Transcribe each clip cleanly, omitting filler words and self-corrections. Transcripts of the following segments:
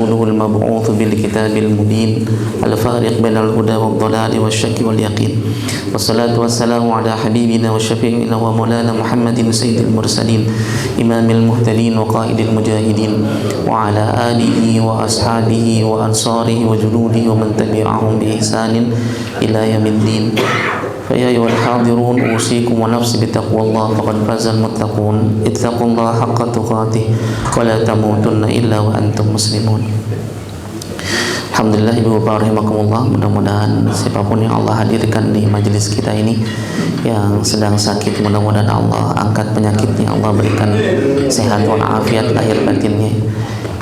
المبعوث بالكتاب المبين الفارق بين الهدى والضلال والشك واليقين والصلاة والسلام على حبيبنا وشفيعنا ومولانا محمد سيد المرسلين إمام المهتدين وقائد المجاهدين وعلى آله وأصحابه وأنصاره وجنوده ومن تبعهم بإحسان إلى يوم الدين فيا أيها الحاضرون أوصيكم ونفسي بتقوى الله فقد فاز المتقون اتقوا الله حق تقاته ولا تموتن إلا وأنتم مسلمون. Alhamdulillah ibu bapak rahimakumullah, mudah-mudahan siapapun yang Allah hadirkan di majelis kita ini yang sedang sakit, mudah-mudahan Allah angkat penyakitnya, Allah berikan sehat walafiat lahir batinnya,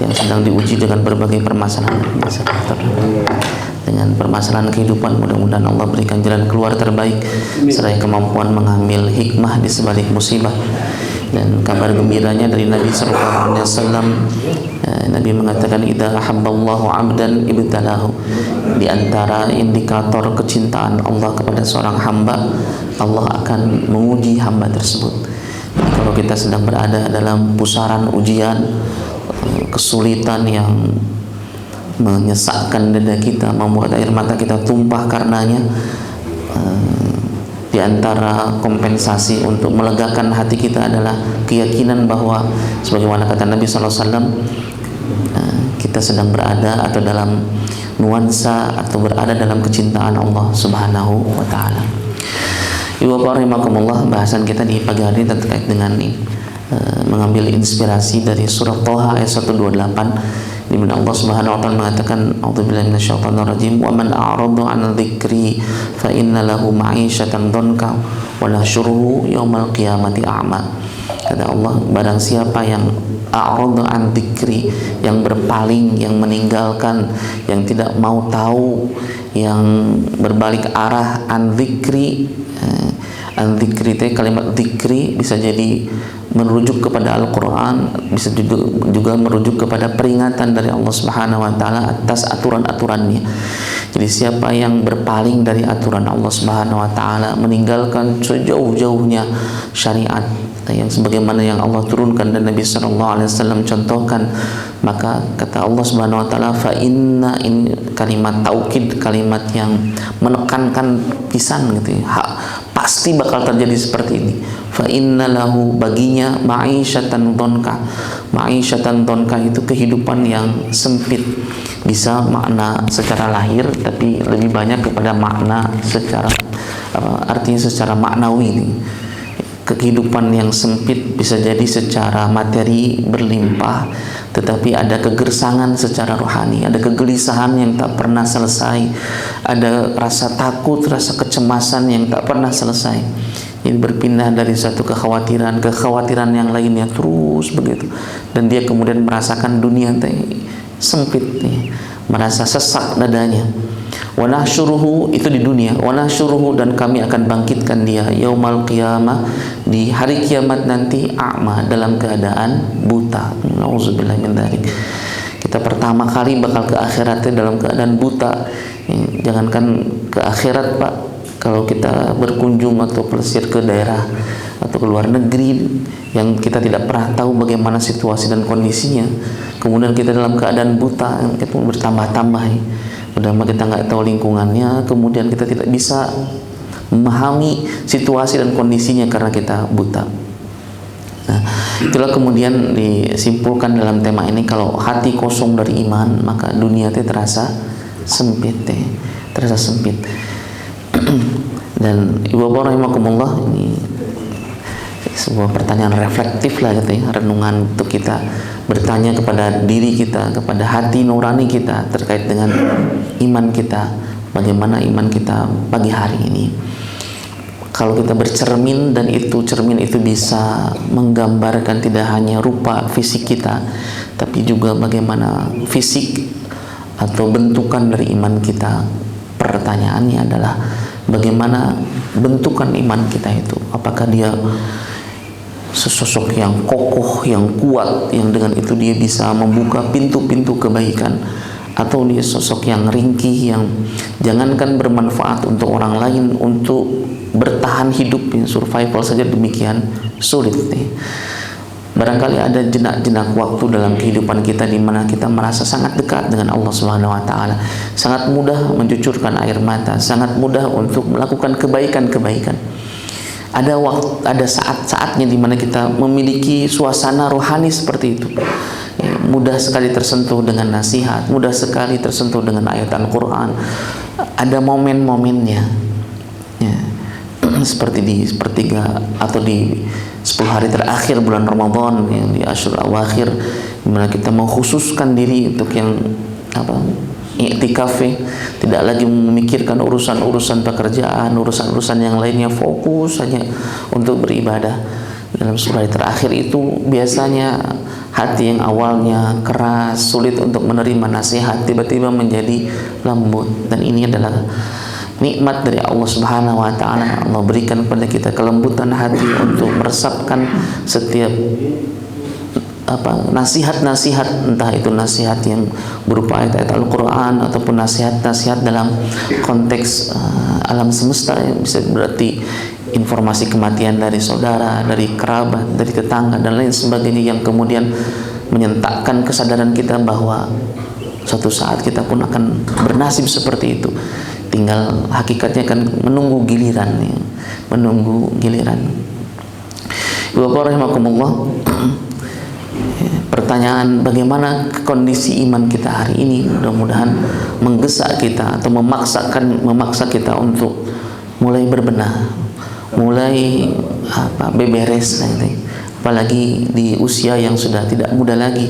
yang sedang diuji dengan berbagai permasalahan dengan permasalahan kehidupan, mudah-mudahan Allah berikan jalan keluar terbaik serta kemampuan mengambil hikmah di sebalik musibah. Dan kabar gembiranya dari Nabi sallallahu alaihi wasallam, Nabi mengatakan idza ahabballahu 'abdan ibtalahu. Di antara indikator kecintaan Allah kepada seorang hamba, Allah akan menguji hamba tersebut. Jadi kalau kita sedang berada dalam pusaran ujian, kesulitan yang menyesakkan dada kita, membuat air mata kita tumpah karenanya, di antara kompensasi untuk melegakan hati kita adalah keyakinan bahwa sebagaimana kata Nabi SAW, kita sedang berada atau dalam nuansa atau berada dalam kecintaan Allah Subhanahu wa Ta'ala. Ibu bapak rahimakumullah, bahasan kita di pagi hari ini terkait dengan mengambil inspirasi dari surah Thaha ayat 128, di mana Allah Subhanahu wa taala mengatakan a'udzubillahi minasyaitonir rajim wa man a'rada 'an dzikri fa inna lahu ma'isyatan dhanka wa nahsyuruhu yaumal qiyamati a'ma. Kata Allah, barang siapa yang a'rada 'an dzikri, yang berpaling, yang meninggalkan, yang tidak mau tahu, yang berbalik arah an dzikri, an dzikri itu kalimat dzikri bisa jadi merujuk kepada Al-Quran, bisa juga merujuk kepada peringatan dari Allah Subhanahu wa Ta'ala atas aturan-aturannya. Jadi siapa yang berpaling dari aturan Allah Subhanahu wa Ta'ala, meninggalkan sejauh-jauhnya syariat yang sebagaimana yang Allah turunkan dan Nabi sallallahu alaihi wasallam contohkan, maka kata Allah Subhanahu wa Ta'ala fa inna, ini kalimat taukid, kalimat yang menekankan pisan gitu ya, pasti bakal terjadi seperti ini. Fa inna lahu, baginya ma'isyatan dhanka. Ma'isyatan dhanka itu kehidupan yang sempit, bisa makna secara lahir tapi lebih banyak kepada makna secara artinya secara maknawi ini. Kehidupan yang sempit bisa jadi secara materi berlimpah, tetapi ada kegersangan secara rohani, ada kegelisahan yang tak pernah selesai, ada rasa takut, rasa kecemasan yang tak pernah selesai. Ini berpindah dari satu kekhawatiran ke kekhawatiran yang lainnya terus begitu, dan dia kemudian merasakan dunia sempit, merasa sesak dadanya. Wa nahsyuruhu, itu di dunia, wa nahsyuruhu, dan kami akan bangkitkan dia yaumal qiyamah, di hari kiamat nanti, a'ma, dalam keadaan buta. Nauzubillahi min dzalik. Kita pertama kali bakal ke akhiratnya dalam keadaan buta. Jangankan ke akhirat Pak, kalau kita berkunjung atau pelesir ke daerah atau ke luar negeri yang kita tidak pernah tahu bagaimana situasi dan kondisinya, kemudian kita dalam keadaan buta, itu bertambah-tambah. Udah kita nggak tahu lingkungannya, kemudian kita tidak bisa memahami situasi dan kondisinya karena kita buta. Nah, itulah kemudian disimpulkan dalam tema ini, kalau hati kosong dari iman, maka dunia itu terasa sempit, terasa sempit. Dan ibu bapak rahimakumullah, ini sebuah pertanyaan reflektif lah gitu ya, renungan untuk kita bertanya kepada diri kita, kepada hati nurani kita terkait dengan iman kita, bagaimana iman kita pagi hari ini. Kalau kita bercermin, dan itu cermin itu bisa menggambarkan tidak hanya rupa fisik kita, tapi juga bagaimana fisik atau bentukan dari iman kita. Pertanyaannya adalah bagaimana bentukan iman kita itu? Apakah dia sesosok yang kokoh, yang kuat, yang dengan itu dia bisa membuka pintu-pintu kebaikan, atau dia sosok yang ringkih, yang jangankan bermanfaat untuk orang lain, untuk bertahan hidup, survival saja demikian sulit nih. Barangkali ada jenak-jenak waktu dalam kehidupan kita di mana kita merasa sangat dekat dengan Allah Subhanahu wa taala, sangat mudah mencucurkan air mata, sangat mudah untuk melakukan kebaikan-kebaikan. Ada saat-saatnya di mana kita memiliki suasana rohani seperti itu. Ya, mudah sekali tersentuh dengan nasihat, mudah sekali tersentuh dengan ayat Al-Qur'an. Ada momen-momennya. Ya. Seperti di sepertiga atau di 10 hari terakhir bulan Ramadan, yang di Asyur Awakhir, di mana kita mengkhususkan diri untuk yang i'tikaf, tidak lagi memikirkan urusan-urusan pekerjaan, urusan-urusan yang lainnya, fokus hanya untuk beribadah. Dalam 10 hari terakhir itu biasanya hati yang awalnya keras, sulit untuk menerima nasihat, tiba-tiba menjadi lembut, dan ini adalah nikmat dari Allah Subhanahu wa taala. Allah berikan kepada kita kelembutan hati untuk meresapkan setiap nasihat-nasihat, entah itu nasihat yang berupa ayat-ayat Al-Qur'an ataupun nasihat-nasihat dalam konteks alam semesta, yang bisa berarti informasi kematian dari saudara, dari kerabat, dari tetangga dan lain sebagainya, yang kemudian menyentakkan kesadaran kita bahwa suatu saat kita pun akan bernasib seperti itu. Tinggal hakikatnya kan menunggu giliran, ya. Menunggu giliran. Bapak rahimakumullah, pertanyaan bagaimana kondisi iman kita hari ini mudah-mudahan menggesa kita atau memaksa kita untuk mulai berbenah, mulai beberes nanti. Apalagi di usia yang sudah tidak muda lagi.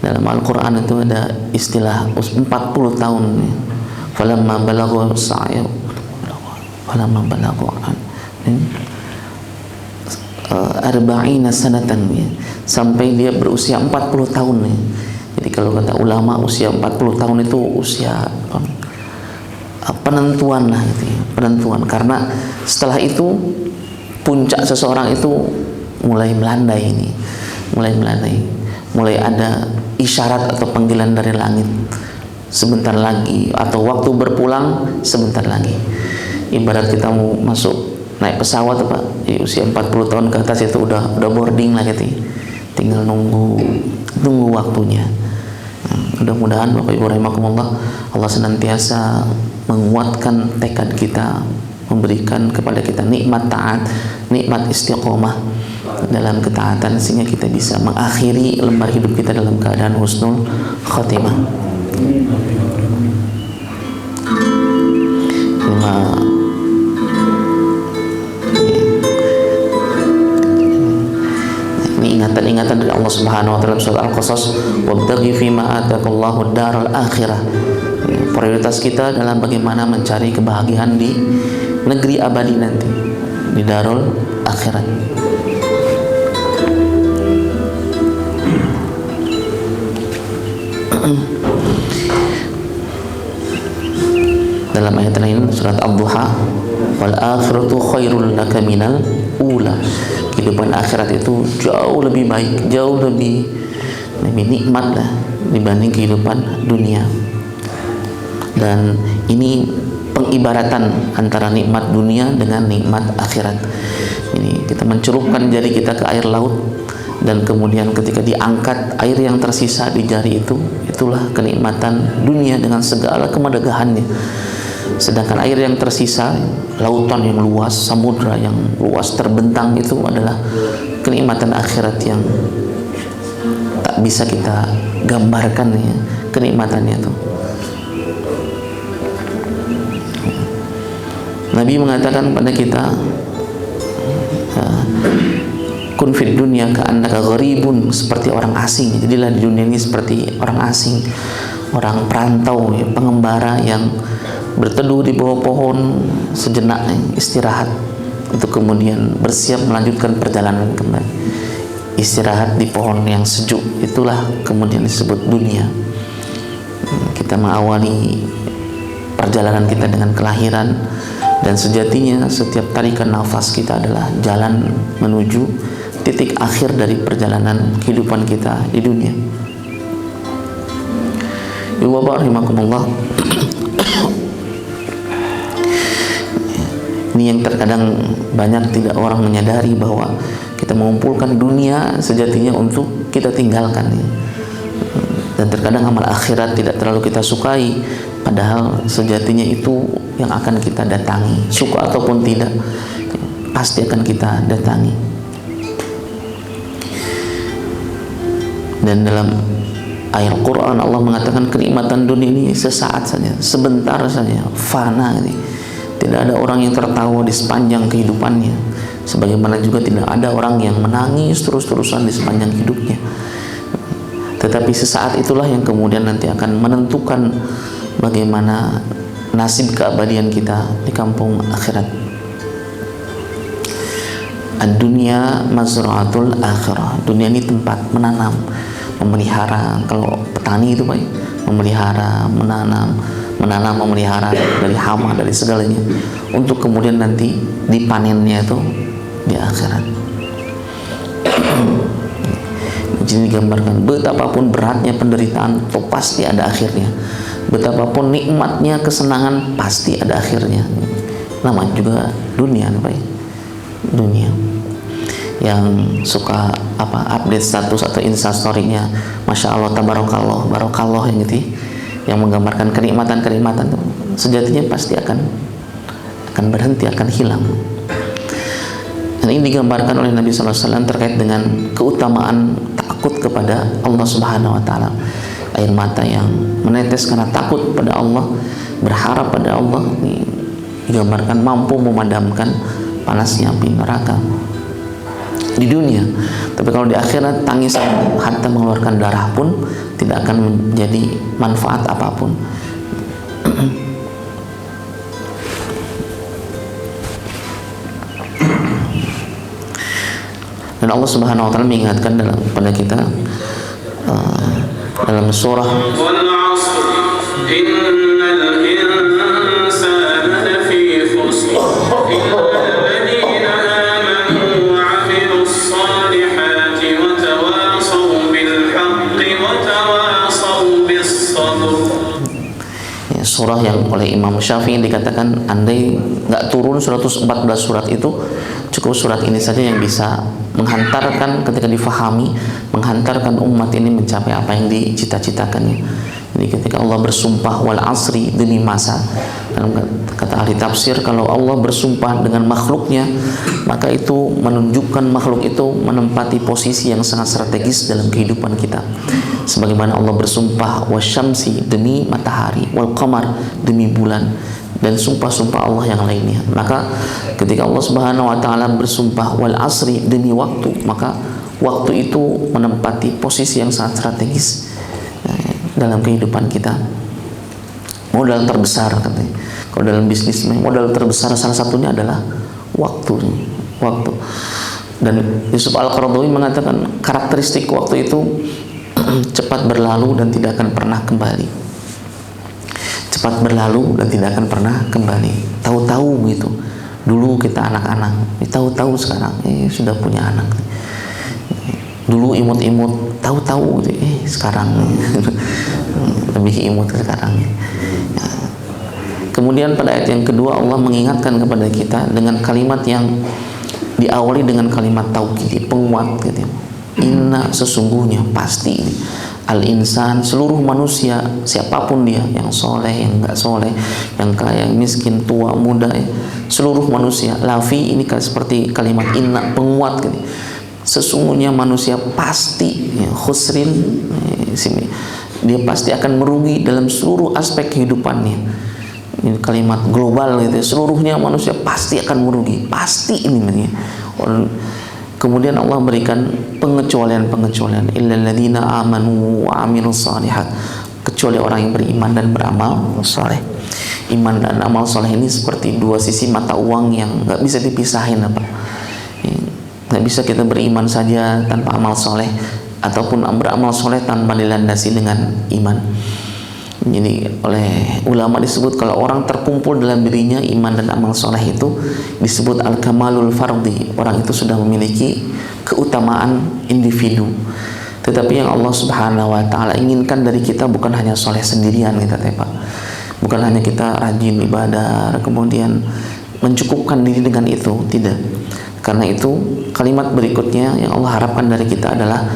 Dalam Al-Qur'an itu ada istilah 40 tahun. Falamma balaghu sa'ya falamma balaghu arba'ina sanatan, sampai dia berusia 40 tahun. Jadi kalau kata ulama, usia 40 tahun itu usia penentuan lah, gitu ya. Penentuan, karena setelah itu puncak seseorang itu mulai melandai, mulai ada isyarat atau panggilan dari langit. Sebentar lagi, atau waktu berpulang sebentar lagi. Ibarat kita mau masuk naik pesawat, Pak, di usia 40 tahun ke atas itu udah boarding lah gitu. Tinggal nunggu waktunya. Mudah-mudahan Bapak Ibu rahimakumullah, Allah senantiasa menguatkan tekad kita, memberikan kepada kita nikmat taat, nikmat istiqomah dalam ketaatan, sehingga kita bisa mengakhiri lembar hidup kita dalam keadaan husnul khatimah. Ini ingatan-ingatan dari Allah Subhanahu wa taala dalam surat Al-Qasas, wabtaghi fima ataqallahu ad-daral akhirah. Prioritas kita dalam bagaimana mencari kebahagiaan di negeri abadi nanti, di darul akhirat. Dalam ayat lain surat Ad-Duha, wal akhiratu khairul laka minal ula. Kehidupan akhirat itu jauh lebih baik, jauh lebih nikmat lah dibanding kehidupan dunia. Dan ini pengibaratan antara nikmat dunia dengan nikmat akhirat. Ini kita mencelupkan jari kita ke air laut, dan kemudian ketika diangkat air yang tersisa di jari itu, itulah kenikmatan dunia dengan segala kemegahannya. Sedangkan air yang tersisa, lautan yang luas, samudra yang luas terbentang, itu adalah kenikmatan akhirat yang tak bisa kita gambarkan, ya, kenikmatannya itu. Nabi mengatakan pada kita, kun fid dunya ka'annaka gharibun, seperti orang asing. Jadilah di dunia ini seperti orang asing, orang perantau, ya, pengembara yang berteduh di bawah pohon sejenak, istirahat untuk kemudian bersiap melanjutkan perjalanan kembali. Istirahat di pohon yang sejuk, itulah kemudian disebut dunia. Kita mengawali perjalanan kita dengan kelahiran, dan sejatinya setiap tarikan nafas kita adalah jalan menuju titik akhir dari perjalanan kehidupan kita di dunia. Ibu bapak rahimakumullah, Ini yang terkadang banyak tidak orang menyadari, bahwa kita mengumpulkan dunia sejatinya untuk kita tinggalkan ya. Dan terkadang amal akhirat tidak terlalu kita sukai, padahal sejatinya itu yang akan kita datangi, suka ataupun tidak, pasti akan kita datangi. Dan dalam ayat Quran Allah mengatakan kenikmatan dunia ini sesaat saja, sebentar saja, fana ini. Tidak ada orang yang tertawa di sepanjang kehidupannya, sebagaimana juga tidak ada orang yang menangis terus-terusan di sepanjang hidupnya. Tetapi sesaat itulah yang kemudian nanti akan menentukan bagaimana nasib keabadian kita di kampung akhirat. Ad-dunya mazra'atul akhirah. Dunia ini tempat menanam, memelihara. Kalau petani itu Pak, memelihara, menanam, memelihara dari hama, dari segalanya, untuk kemudian nanti dipanennya itu di akhirat. Jadi digambarkan betapapun beratnya penderitaan, itu pasti ada akhirnya. Betapapun nikmatnya kesenangan, pasti ada akhirnya. Nama juga dunia, Pak. Dunia yang suka update status atau instastory-nya, masya Allah, tabarakallah, barokallah, yang gitu, yang menggambarkan kenikmatan-kenikmatan itu sejatinya pasti akan berhenti, akan hilang. Dan ini digambarkan oleh Nabi SAW terkait dengan keutamaan takut kepada Allah Subhanahu Wa Taala. Air mata yang menetes karena takut pada Allah, berharap pada Allah, ini digambarkan mampu memadamkan panasnya api neraka di dunia. Tapi kalau di akhirat, tangisan hatta mengeluarkan darah pun tidak akan menjadi manfaat apapun. Dan Allah Subhanahu Wa Taala mengingatkan pada kita dalam surah surah yang oleh Imam Syafi'i dikatakan andai nggak turun 114 surat itu, cukup surat ini saja yang bisa menghantarkan, ketika difahami, menghantarkan umat ini mencapai apa yang dicita-citakannya. Jadi ketika Allah bersumpah wal asri, demi masa, dalam kata ahli tafsir, kalau Allah bersumpah dengan makhluknya, maka itu menunjukkan makhluk itu menempati posisi yang sangat strategis dalam kehidupan kita. Sebagaimana Allah bersumpah wasyamsi, demi matahari, wal qamar, demi bulan, dan sumpah-sumpah Allah yang lainnya. Maka ketika Allah Subhanahu Wa Taala bersumpah wal asri, demi waktu, maka waktu itu menempati posisi yang sangat strategis dalam kehidupan kita. Modal terbesar katanya, kalau dalam bisnis, modal terbesar salah satunya adalah waktu. Dan Yusuf Al-Qaradawi mengatakan karakteristik waktu itu cepat berlalu dan tidak akan pernah kembali. Cepat berlalu dan tidak akan pernah kembali. Tahu-tahu begitu. Dulu kita anak-anak, tahu-tahu sekarang sudah punya anak. Dulu imut-imut, tahu-tahu sekarang lebih imut sekarang. Kemudian pada ayat yang kedua Allah mengingatkan kepada kita dengan kalimat yang diawali dengan kalimat taukid, penguat gitu. Inna, sesungguhnya, pasti, al-insan, seluruh manusia, siapapun dia, yang soleh, yang enggak soleh, yang kaya, yang miskin, tua, muda, seluruh manusia. Lafi ini seperti kalimat inna, penguat gitu. Sesungguhnya manusia pasti khusrin, dia pasti akan merugi dalam seluruh aspek kehidupannya. Ini kalimat global gitu, seluruhnya manusia pasti akan merugi, pasti ini namanya. Kemudian Allah berikan pengecualian illal ladzina amanu wa amilus shalihat, kecuali orang yang beriman dan beramal saleh. Iman dan amal saleh ini seperti dua sisi mata uang yang nggak bisa dipisahin, apa? Nggak bisa kita beriman saja tanpa amal soleh, ataupun beramal soleh tanpa dilandasi dengan iman. Jadi oleh ulama disebut kalau orang terkumpul dalam dirinya iman dan amal soleh itu disebut al-kamalul fardi. Orang itu sudah memiliki keutamaan individu. Tetapi yang Allah Subhanahu Wa Taala inginkan dari kita bukan hanya soleh sendirian kita, Pak. Bukan hanya kita rajin ibadah, kemudian mencukupkan diri dengan itu, tidak. Karena itu kalimat berikutnya yang Allah harapkan dari kita adalah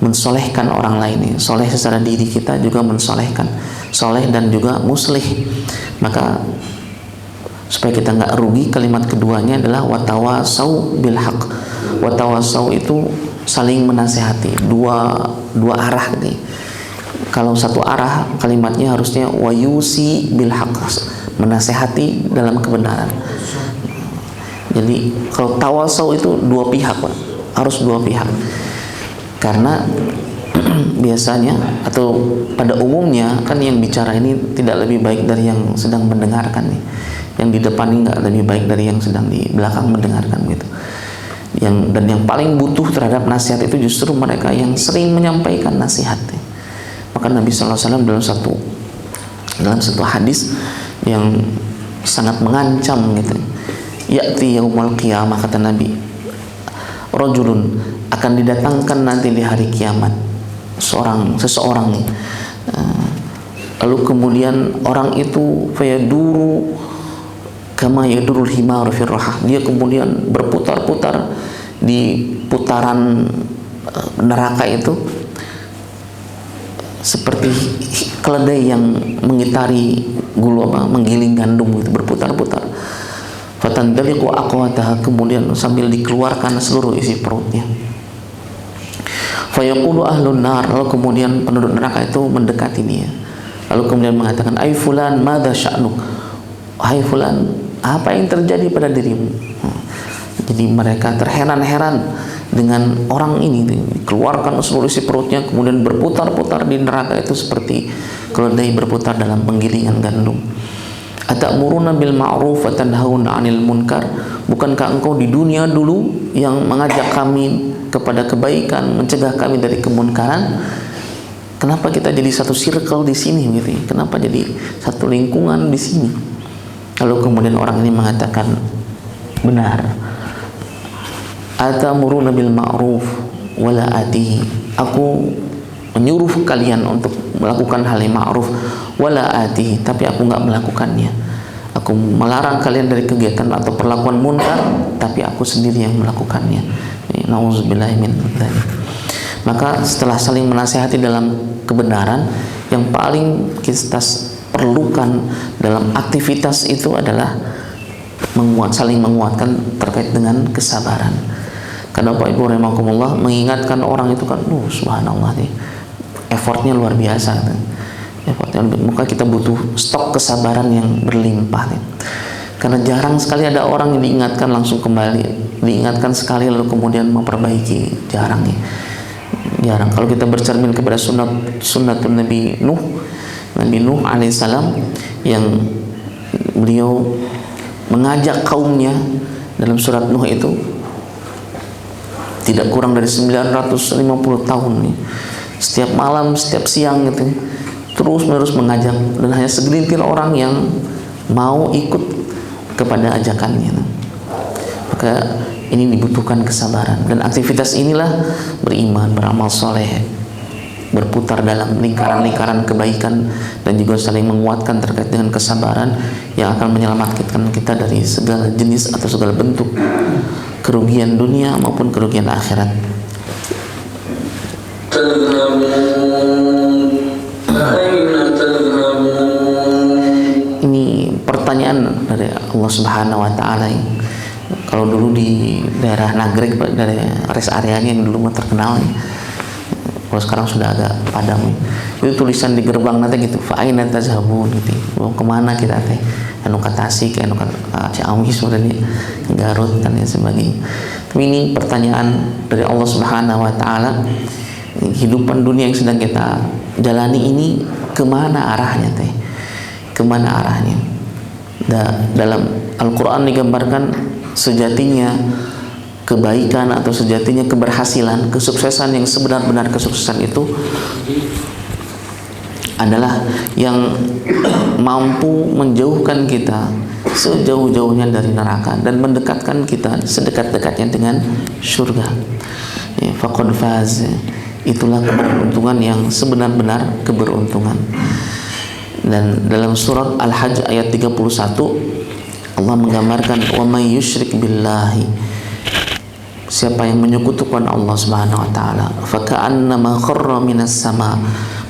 mensolehkan orang lain. Soleh secara diri kita juga mensolehkan, soleh dan juga muslih. Maka supaya kita nggak rugi, kalimat keduanya adalah watawasau bil haq. Watawasau itu saling menasehati, dua arah nih. Kalau satu arah kalimatnya harusnya wayusi bil haq, menasehati dalam kebenaran. Jadi kalau tawasau itu dua pihak, Pak. Harus dua pihak. Karena biasanya atau pada umumnya kan yang bicara ini tidak lebih baik dari yang sedang mendengarkan nih. Yang di depan ini nggak lebih baik dari yang sedang di belakang mendengarkan gitu. Dan yang paling butuh terhadap nasihat itu justru mereka yang sering menyampaikan nasihat. Maka Nabi SAW dalam satu hadis yang sangat mengancam gitu. Ya'ti yaumul qiyamah, kata Nabi, rajulun, akan didatangkan nanti di hari kiamat seseorang nih. Lalu kemudian orang itu fayaduru kama yadurul himar fi rahah, dia kemudian berputar-putar di putaran neraka itu seperti keledai yang mengitari menggiling gandum gitu, berputar-putar. Fatandaliqu aqwataha, kemudian sambil dikeluarkan seluruh isi perutnya. Fayaqulu ahlun nar, lalu kemudian penduduk neraka itu mendekati dia. Lalu kemudian mengatakan, "Ai fulan, madza sya'nuk?" Hai fulan, apa yang terjadi pada dirimu? Jadi mereka terheran-heran dengan orang ini, dikeluarkan seluruh isi perutnya, kemudian berputar-putar di neraka itu seperti keledai berputar dalam penggilingan gandum. Atamuruna bil ma'ruf wa tanhauna 'anil munkar, bukankah engkau di dunia dulu yang mengajak kami kepada kebaikan, mencegah kami dari kemunkaran? Kenapa kita jadi satu circle di sini gitu? Kenapa jadi satu lingkungan di sini? Lalu kemudian orang ini mengatakan, benar. Atamuruna bil ma'ruf wala atihi, aku menyuruh kalian untuk melakukan hal yang ma'ruf wala atihi, tapi aku nggak melakukannya. Aku melarang kalian dari kegiatan atau perlakuan munkar, tapi aku sendiri yang melakukannya. Nauzubillahi min dzalik. Maka setelah saling menasihati dalam kebenaran, yang paling kita perlukan dalam aktivitas itu adalah saling menguatkan terkait dengan kesabaran. Karena Bapak Ibu rahimakumullah, mengingatkan orang itu kan, subhanallah nih, effortnya luar biasa. Maka kita butuh stok kesabaran yang berlimpah nih. Karena jarang sekali ada orang yang diingatkan langsung kembali, diingatkan sekali lalu kemudian memperbaiki, jarang nih. Jarang. Kalau kita bercermin kepada sunnatun Nabi Nuh alaihissalam, yang beliau mengajak kaumnya dalam surat Nuh itu tidak kurang dari 950 tahun nih. Setiap malam, setiap siang gitu, terus menerus mengajak, dan hanya segelintir orang yang mau ikut kepada ajakannya. Maka ini dibutuhkan kesabaran, dan aktivitas inilah beriman, beramal soleh, berputar dalam lingkaran-lingkaran kebaikan, dan juga saling menguatkan terkait dengan kesabaran yang akan menyelamatkan kita dari segala jenis atau segala bentuk kerugian dunia maupun kerugian akhirat. Ini pertanyaan dari Allah Subhanahu wa Ta'ala. Kalau dulu di daerah Nagreg, dari rest areanya yang dulu terkenal, kalau sekarang sudah agak padam. Itu tulisan di gerbang nanti gitu, fa'aina tazhabun gitu. Mau kemana kita teh? Anu ka Tasik, anu ka Ciamis, sebenarnya Garut dan lain sebagainya. Tapi ini pertanyaan dari Allah Subhanahu wa Ta'ala. Kehidupan dunia yang sedang kita jalani ini kemana arahnya teh? Kemana arahnya? Dalam Al-Quran digambarkan sejatinya kebaikan atau sejatinya keberhasilan, kesuksesan yang sebenar-benar kesuksesan itu adalah yang mampu menjauhkan kita sejauh-jauhnya dari neraka dan mendekatkan kita sedekat-dekatnya dengan surga. Faqad faz, itulah keberuntungan yang sebenar-benar keberuntungan. Dan dalam surat Al-Hajj ayat 31, Allah menggambarkan wa may yusyrik billahi, siapa yang menyekutukan Allah Subhanahu wa taala, fa ka'annama kharra minas sama,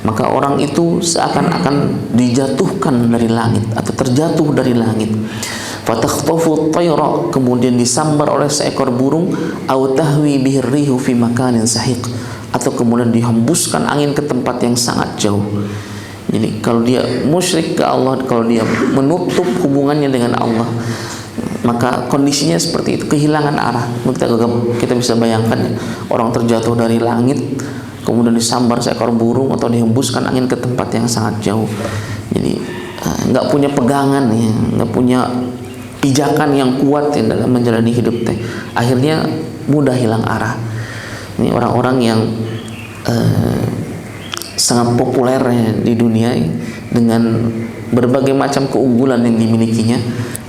maka orang itu seakan-akan dijatuhkan dari langit atau terjatuh dari langit. Fatakhtafu at-tayra, kemudian disambar oleh seekor burung, au tahwi bihi rihu fi makanin sahiq, atau kemudian dihembuskan angin ke tempat yang sangat jauh. Jadi kalau dia musyrik ke Allah, kalau dia menutup hubungannya dengan Allah, maka kondisinya seperti itu, kehilangan arah. Kita bisa bayangkan ya, orang terjatuh dari langit, kemudian disambar seekor burung atau dihembuskan angin ke tempat yang sangat jauh. Jadi nggak punya pegangan ya, nggak punya pijakan yang kuat ya dalam menjalani hidup teh. Akhirnya mudah hilang arah. Ini orang-orang yang sangat populer ya, di dunia dengan berbagai macam keunggulan yang dimilikinya.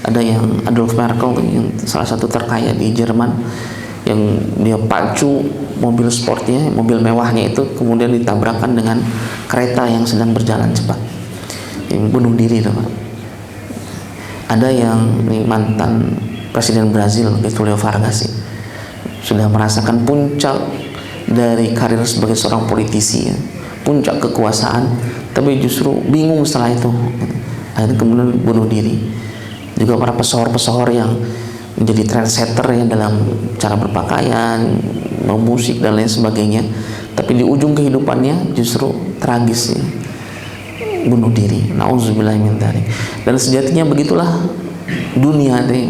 Ada yang Adolf Merkel yang salah satu terkaya di Jerman, yang dia pacu mobil sportnya, mobil mewahnya itu kemudian ditabrakkan dengan kereta yang sedang berjalan cepat, yang bunuh diri Pak. Ada yang mantan presiden Brazil Getúlio Vargas sudah merasakan puncak dari karir sebagai seorang politisi ya, puncak kekuasaan, tapi justru bingung setelah itu, akhirnya kemudian bunuh diri. Juga para pesohor-pesohor yang menjadi trendsetter ya dalam cara berpakaian, bermusik dan lain sebagainya, tapi di ujung kehidupannya justru tragis ya, bunuh diri. Nauzubillah min dzalik. Dan sejatinya begitulah dunia deh.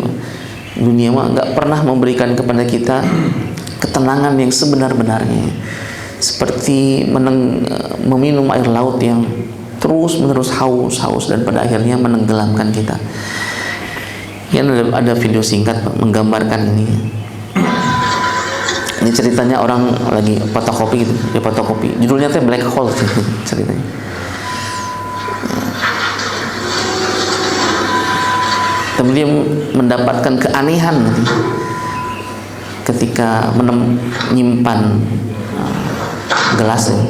Dunia mah nggak pernah memberikan kepada kita ketenangan yang sebenar-benarnya. Seperti meminum air laut yang terus-menerus haus dan pada akhirnya menenggelamkan kita. Yang ada video singkat menggambarkan ini. Ini ceritanya orang lagi fotokopi gitu, dia fotokopi. Judulnya teh Black Hole ceritanya. Kemudian mendapatkan keanehan ketika menyimpan gelasnya,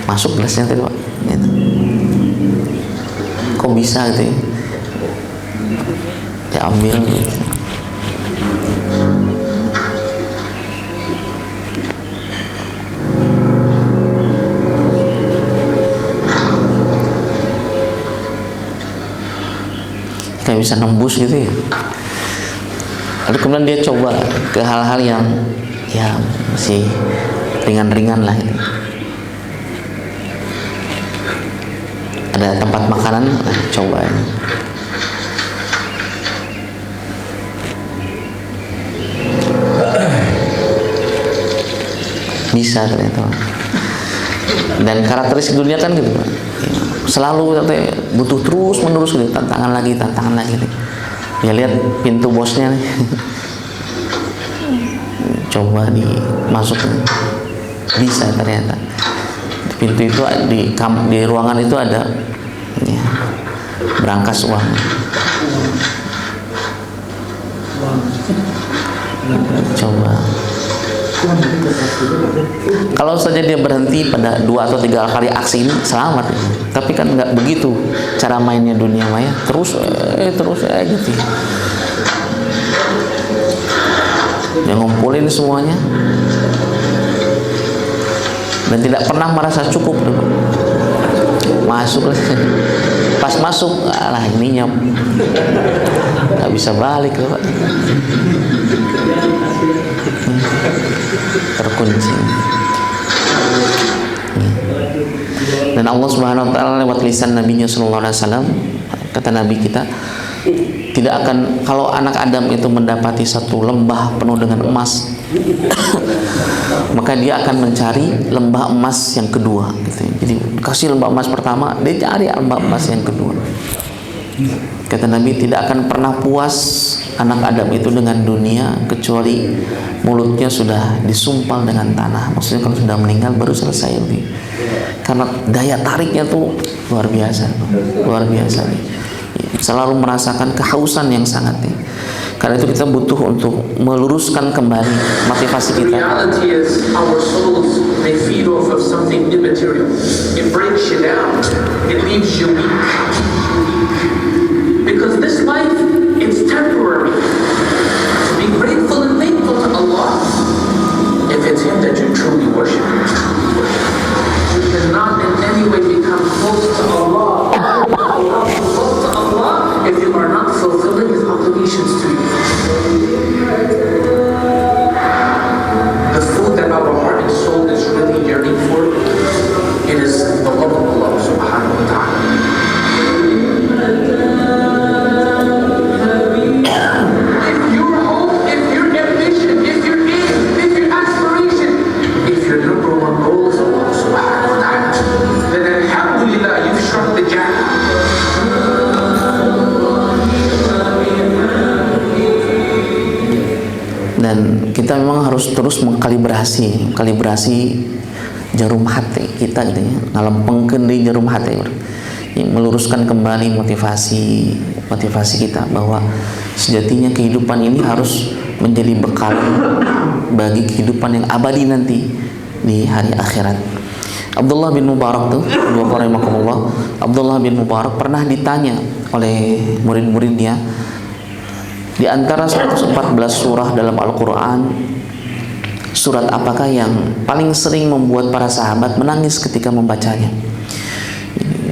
masuk gelasnya tadi Pak, gitu. Kok bisa gitu ya? Diambil gitu. Kayak bisa nembus gitu ya. Lalu kemudian dia coba ke hal-hal yang ya masih ringan-ringan lah gitu. Ada tempat makanan, coba ya. Bisa ternyata. Dan karakteristik dunia kan gitu, selalu butuh terus menerus gitu, tantangan lagi gitu. Ya lihat pintu bosnya nih. Coba dimasukin, bisa ternyata. Di pintu itu di ruangan itu ada ya, berangkas uang. Coba. Kalau saja dia berhenti pada 2 atau 3 kali aksi ini selamat, tapi kan nggak begitu cara mainnya dunia maya, terus gitu. Dia ngumpulin semuanya dan tidak pernah merasa cukup. Masuk pas masuk, alah ininya nggak bisa balik loh Pak. Terkunci. Dan Allah Subhanahu wa taala lewat lisan Nabi-Nya sallallahu alaihi wasallam, kata Nabi kita, tidak akan, kalau anak Adam itu mendapati satu lembah penuh dengan emas, maka dia akan mencari lembah emas yang kedua gitu. Jadi kasih lembah emas pertama, dia cari lembah emas yang kedua. Kata Nabi, tidak akan pernah puas anak Adam itu dengan dunia kecuali mulutnya sudah disumpal dengan tanah. Maksudnya kalau sudah meninggal baru selesai nih. Karena daya tariknya tuh luar biasa nih. Selalu merasakan kehausan yang sangat nih. Karena itu kita butuh untuk meluruskan kembali motivasi kita. Reality is our souls they feed off of something immaterial. It breaks you down. It leaves you weak. Because this life aspirations to you. The food that our heart and soul is really yearning for, it is the love of Allah subhanahu wa ta'ala. If your hope, if your ambition, if your aim, if your aspiration, if your number one goal is Allah subhanahu wa ta'ala, then alhamdulillah, you've struck the jackpot. Dan kita memang harus terus mengkalibrasi jarum hati kita gitu ya, ngalampengkeun deui jarum hati, meluruskan kembali motivasi kita bahwa sejatinya kehidupan ini harus menjadi bekal bagi kehidupan yang abadi nanti di hari akhirat. Abdullah bin Mubarak tuh, Abdullah bin Mubarak pernah ditanya oleh murid-muridnya, di antara 114 surah dalam Al-Quran, surat apakah yang paling sering membuat para sahabat menangis ketika membacanya?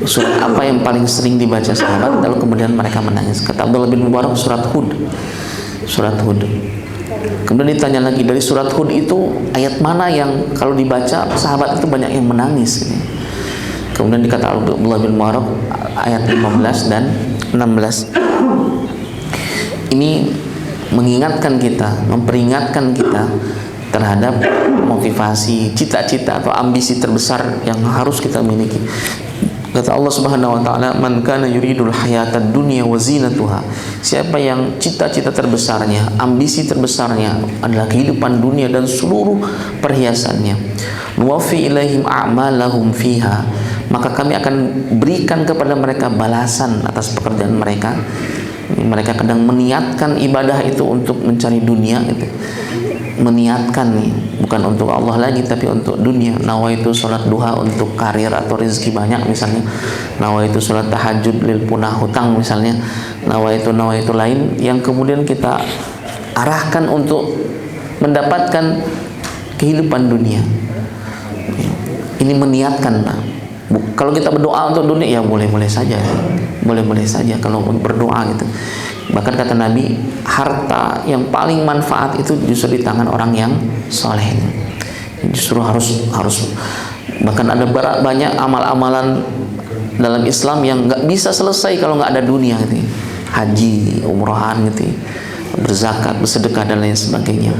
Surat apa yang paling sering dibaca sahabat lalu kemudian mereka menangis? Kata Abdullah bin Mubarak, surat Hud. Kemudian ditanya lagi, dari surat Hud itu ayat mana yang kalau dibaca sahabat itu banyak yang menangis? Kemudian dikata Abdullah bin Mubarak, ayat 15 dan 16. Ini mengingatkan kita, memperingatkan kita terhadap motivasi, cita-cita atau ambisi terbesar yang harus kita miliki. Kata Allah Subhanahu wa taala, "Man kana yuridul hayatad dunya wa zinatuha." Siapa yang cita-cita terbesarnya, ambisi terbesarnya adalah kehidupan dunia dan seluruh perhiasannya, nuwaffi ilaihim a'malahum fiha, maka kami akan berikan kepada mereka balasan atas pekerjaan mereka. Mereka kadang meniatkan ibadah itu untuk mencari dunia gitu. Meniatkan nih, bukan untuk Allah lagi tapi untuk dunia. Nawaitu sholat duha untuk karir atau rezeki banyak misalnya. Nawaitu sholat tahajud lil punah hutang misalnya. Nawaitu lain yang kemudian kita arahkan untuk mendapatkan kehidupan dunia. Ini meniatkan, Pak. Kalau kita berdoa untuk dunia ya boleh-boleh saja, kalau berdoa gitu. Bahkan kata Nabi, harta yang paling manfaat itu justru di tangan orang yang soleh. Justru harus bahkan ada banyak amal-amalan dalam Islam yang nggak bisa selesai kalau nggak ada dunia gitu. Haji, umrohan gitu, berzakat, bersedekah dan lain sebagainya.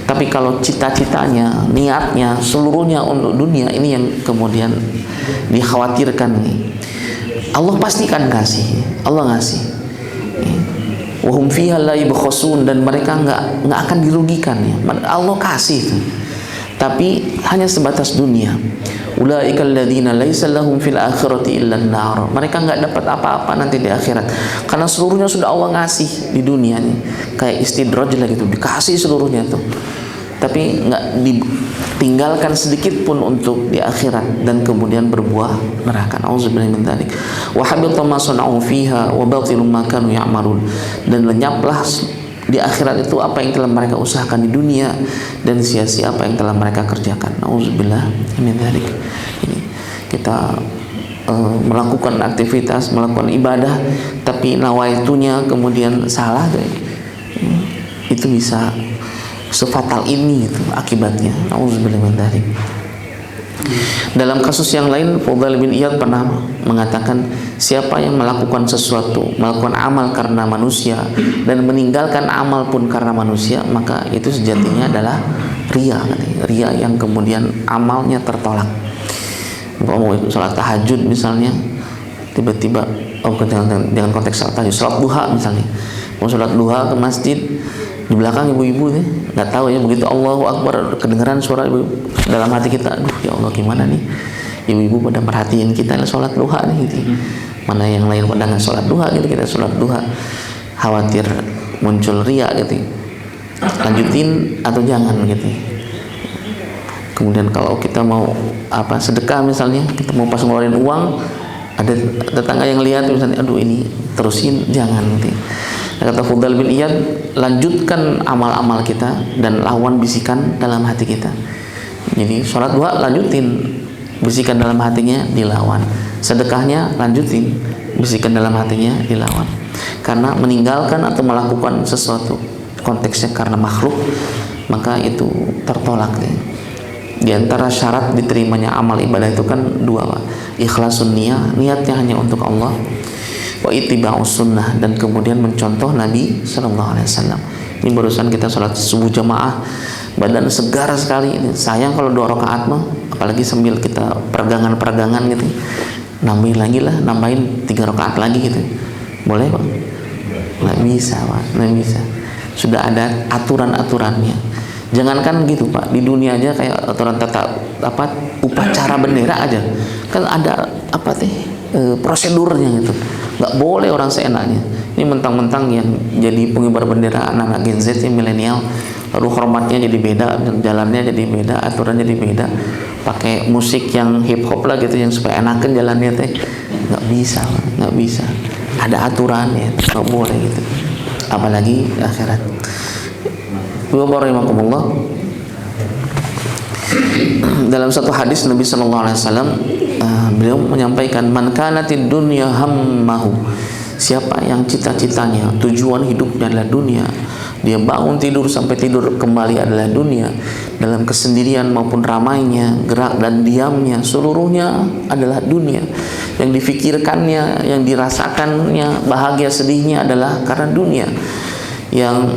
Tapi kalau cita-citanya, niatnya seluruhnya untuk dunia, ini yang kemudian dikhawatirkan nih. Allah pasti kan ngasih, Allah ngasih. Wahum fiha la yubkhasun, dan mereka nggak akan dirugikan ya. Allah kasih itu. Tapi hanya sebatas dunia. Ulaikal ladzina laisa lahum fil akhirati illa an-nar. Mereka nggak dapat apa-apa nanti di akhirat. Karena seluruhnya sudah Allah ngasih di dunia nih. Kayak istidraj lah gitu, dikasih seluruhnya tuh. Tapi nggak ditinggalkan sedikit pun untuk di akhirat dan kemudian berbuah neraka. Auzubillahi min dzalik. Wa habita ma sana'u fiha wa batilum ma kanu ya'malun. Dan lenyaplah di akhirat itu apa yang telah mereka usahakan di dunia dan sia-sia apa yang telah mereka kerjakan. Auzubillahi min dzalik. Ini kita melakukan aktivitas, melakukan ibadah tapi nawaitunya kemudian salah, itu bisa sefatal ini gitu akibatnya. Auzubillahi min dzalik. Dalam kasus yang lain, Fudail bin Iyad pernah mengatakan, siapa yang melakukan sesuatu, melakukan amal karena manusia dan meninggalkan amal pun karena manusia, maka itu sejatinya adalah riya, riya yang kemudian amalnya tertolak. Mau sholat tahajud misalnya, tiba-tiba dengan konteks sholat tahajud, sholat duha misalnya, mau sholat duha ke masjid, di belakang ibu-ibu nih, nggak tahu ya, begitu Allahu Akbar kedengeran suara ibu, dalam hati kita, aduh ya Allah gimana nih, ibu-ibu pada merhatiin kita sholat duha nih gitu. Mana yang lain pada nggak sholat duha gitu, kita sholat duha, khawatir muncul riya gitu, lanjutin atau jangan gitu. Kemudian kalau kita mau sedekah misalnya, kita mau pas ngeluarin uang, ada tetangga yang lihat misalnya, aduh ini terusin jangan gitu. Kata Fudail bin Iyad, lanjutkan amal-amal kita dan lawan bisikan dalam hati kita. Jadi sholat duha lanjutin, bisikan dalam hatinya dilawan. Sedekahnya lanjutin, bisikan dalam hatinya dilawan. Karena meninggalkan atau melakukan sesuatu konteksnya karena makhluk, maka itu tertolak ya. Di antara syarat diterimanya amal ibadah itu kan dua, Pak. Ikhlasun niyah, niatnya hanya untuk Allah. Wa ittiba'us sunnah, dan kemudian mencontoh Nabi sallallahu alaihi wasallam. Ini barusan kita sholat subuh jamaah, badan segar sekali. Ini sayang kalau 2 rakaat mah, apalagi sambil kita peregangan gitu. Nambahin lagi lah, nambahin 3 rakaat lagi gitu. Boleh, Pak? Nggak bisa, Pak. Nggak bisa. Sudah ada aturan-aturannya. Jangankan gitu, Pak, di dunia aja kayak aturan upacara bendera aja kan ada prosedurnya gitu. Nggak boleh orang seenaknya. Ini mentang-mentang yang jadi pengibar bendera anak-anak Gen Z yang milenial, lalu hormatnya jadi beda, jalannya jadi beda, aturannya jadi beda, pakai musik yang hip hop lah gitu, yang supaya enakan jalannya teh. Nggak bisa, nggak bisa. Ada aturannya, nggak boleh gitu. Apalagi akhirat. Bismillahirrahmanirrahim. Dalam satu hadis Nabi sallallahu alaihi wasallam beliau menyampaikan, man kanatid dunya hammahu, siapa yang cita-citanya, tujuan hidupnya adalah dunia, dia bangun tidur sampai tidur kembali adalah dunia, dalam kesendirian maupun ramainya, gerak dan diamnya, seluruhnya adalah dunia, yang difikirkannya, yang dirasakannya, bahagia sedihnya adalah karena dunia, yang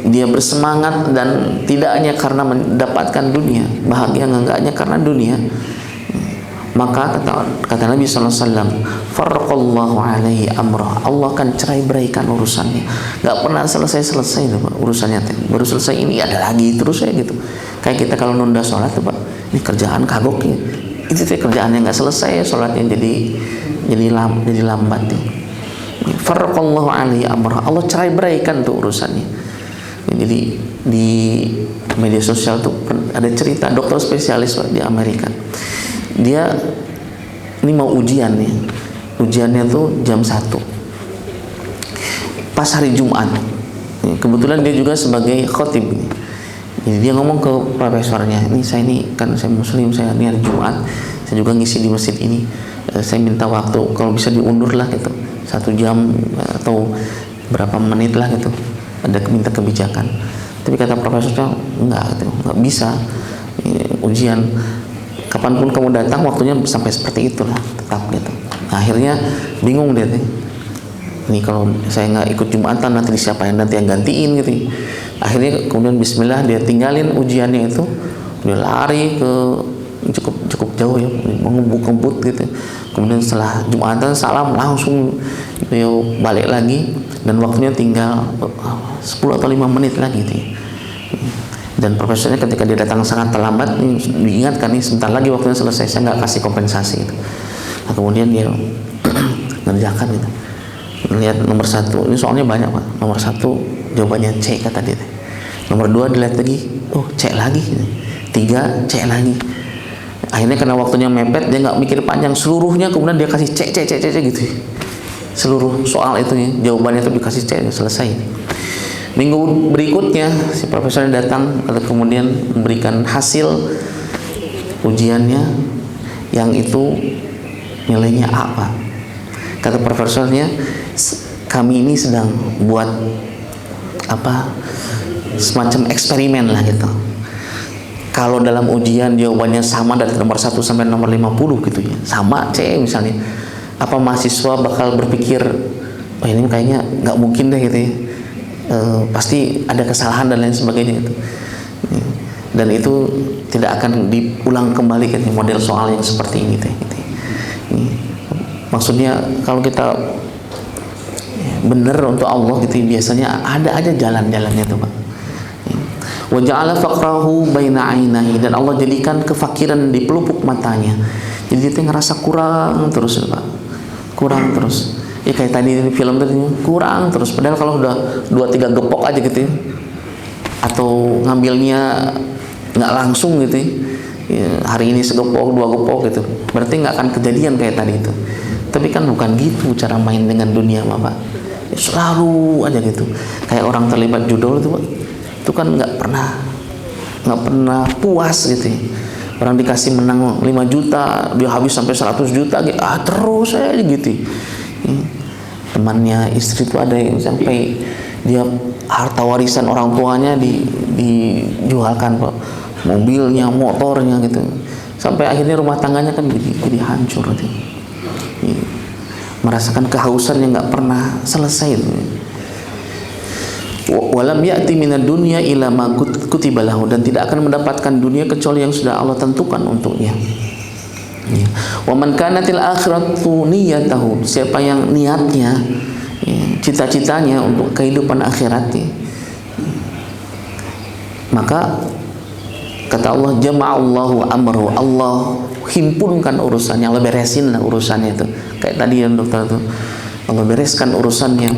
dia bersemangat dan tidak hanya karena mendapatkan dunia, bahagia enggaknya karena dunia, maka kata Nabi SAW, farqallahu alaihi amrah, Allah akan cerai beraikan urusannya. Gak pernah selesai itu, Pak, urusannya. Baru selesai ini ada lagi terus ya gitu. Kayak kita kalau nunda sholat tuh, Pak, ini kerjaan kagok ya, itu kerjaannya nggak selesai, sholatnya jadi lambat ya. Farqallahu alaihi amrah, Allah cerai beraikan tuh urusannya. Jadi di media sosial tuh ada cerita dokter spesialis, Pak, di Amerika. Dia ini mau ujian nih, ujiannya tuh jam 1 pas hari Jumat. Kebetulan dia juga sebagai khotib. Jadi dia ngomong ke profesornya, ini saya muslim, saya ini hari Jumat, saya juga ngisi di masjid ini, saya minta waktu kalau bisa diundur lah gitu, 1 jam atau berapa menit lah gitu, ada minta kebijakan. Tapi kata profesornya enggak gitu, enggak bisa, ujian kapanpun kamu datang waktunya sampai seperti itulah, tetap gitu. Nah, akhirnya bingung dia tuh, ini kalau saya nggak ikut Jumatan nanti siapa yang gantiin gitu. Akhirnya kemudian Bismillah dia tinggalin ujiannya itu, dia lari ke cukup jauh ya, mengebut gitu. Kemudian setelah Jumatan salam langsung dia balik lagi, dan waktunya tinggal 10 atau 5 menit lagi gitu. Dan profesornya ketika dia datang sangat terlambat, diingatkan nih sebentar lagi waktunya selesai, saya nggak kasih kompensasi gitu. Nah, kemudian dia ngerjakan gitu. Lihat nomor 1, ini soalnya banyak, Pak. Nomor 1 jawabannya C kata dia. Nomor 2 dilihat lagi, oh C lagi. 3 C lagi. Akhirnya karena waktunya mepet, dia nggak mikir panjang, seluruhnya kemudian dia kasih C gitu. Seluruh soal itu ya, jawabannya itu dikasih C, selesai. Minggu berikutnya si profesornya datang, lalu kemudian memberikan hasil ujiannya yang itu nilainya A, Pak. Kata profesornya, kami ini sedang buat semacam eksperimen lah gitu. Kalau dalam ujian jawabannya sama dari nomor 1 sampai nomor 50 gitu ya, sama C misalnya, apa mahasiswa bakal berpikir, oh ini kayaknya nggak mungkin deh gitu ya, pasti ada kesalahan dan lain sebagainya gitu. Dan itu tidak akan diulang kembali kan model soal yang seperti ini gitu. Maksudnya kalau kita benar untuk Allah gitu, biasanya ada aja jalan-jalannya tuh, Pak. Wa ja'ala faqrahu baina 'ainaihi, dan Allah jadikan kefakiran di pelupuk matanya. Jadi dia ngerasa kurang terus, Pak. Kurang terus. Ya kayak tadi di film tadi, kurang terus. Padahal kalau udah 2-3 gepok aja gitu ya, atau ngambilnya nggak langsung gitu ya, hari ini segepok 2 gepok gitu, berarti nggak akan kejadian kayak tadi itu. Tapi kan bukan gitu cara main dengan dunia, Bapak. Ya, selalu aja gitu. Kayak orang terlibat judul itu, Pak. Itu kan nggak pernah puas gitu ya. Orang dikasih menang 5 juta, dia habis sampai 100 juta, terus aja gitu. Temannya istri itu ada yang sampai dia harta warisan orang tuanya dijualkan Pak, mobilnya, motornya gitu, sampai akhirnya rumah tangganya kan jadi hancur gitu. Merasakan kehausan yang nggak pernah selesai itu. Walam ya'ti minad dunya ila ma kutiba lahu, dan tidak akan mendapatkan dunia kecuali yang sudah Allah tentukan untuknya. Wa man kanatil akhiratu niyatahu, siapa yang niatnya, cita-citanya untuk kehidupan akhiratnya, maka kata Allah, jama'allahu amru, Allah himpunkan urusannya, Allah beresin lah urusannya itu. Kayak tadi yang dokter itu, Allah bereskan urusannya.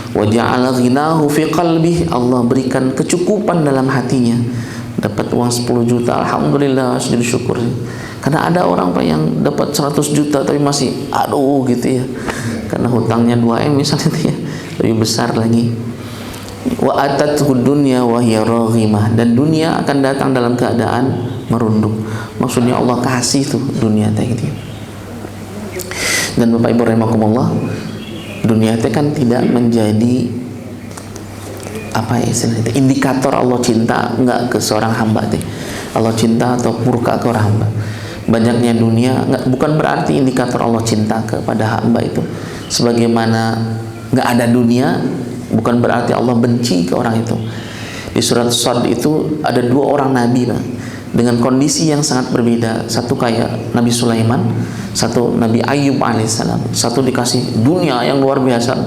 Wa ja'ala ghinahu fi qalbih, Allah berikan kecukupan dalam hatinya. Dapat uang 10 juta, alhamdulillah, sujud syukur. Karena ada orang Pak yang dapat 100 juta tapi masih aduh gitu ya, karena hutangnya 2M misalnya itu ya, lebih besar lagi. Wa atathu dunya wa hiya raghimah, dan dunia akan datang dalam keadaan merunduk. Maksudnya Allah kasih tuh dunia teh gitu. Dan Bapak Ibu rahimakumullah, dunia itu kan tidak menjadi apa ya istilahnya, indikator Allah cinta enggak ke seorang hamba teh. Allah cinta atau murka ke orang hamba. Banyaknya dunia bukan berarti indikator Allah cinta kepada hamba itu. Sebagaimana enggak ada dunia bukan berarti Allah benci ke orang itu. Di surat Shad itu ada 2 orang nabi lah, dengan kondisi yang sangat berbeda. Satu kayak Nabi Sulaiman, satu Nabi Ayub alaihissalam. Satu dikasih dunia yang luar biasa,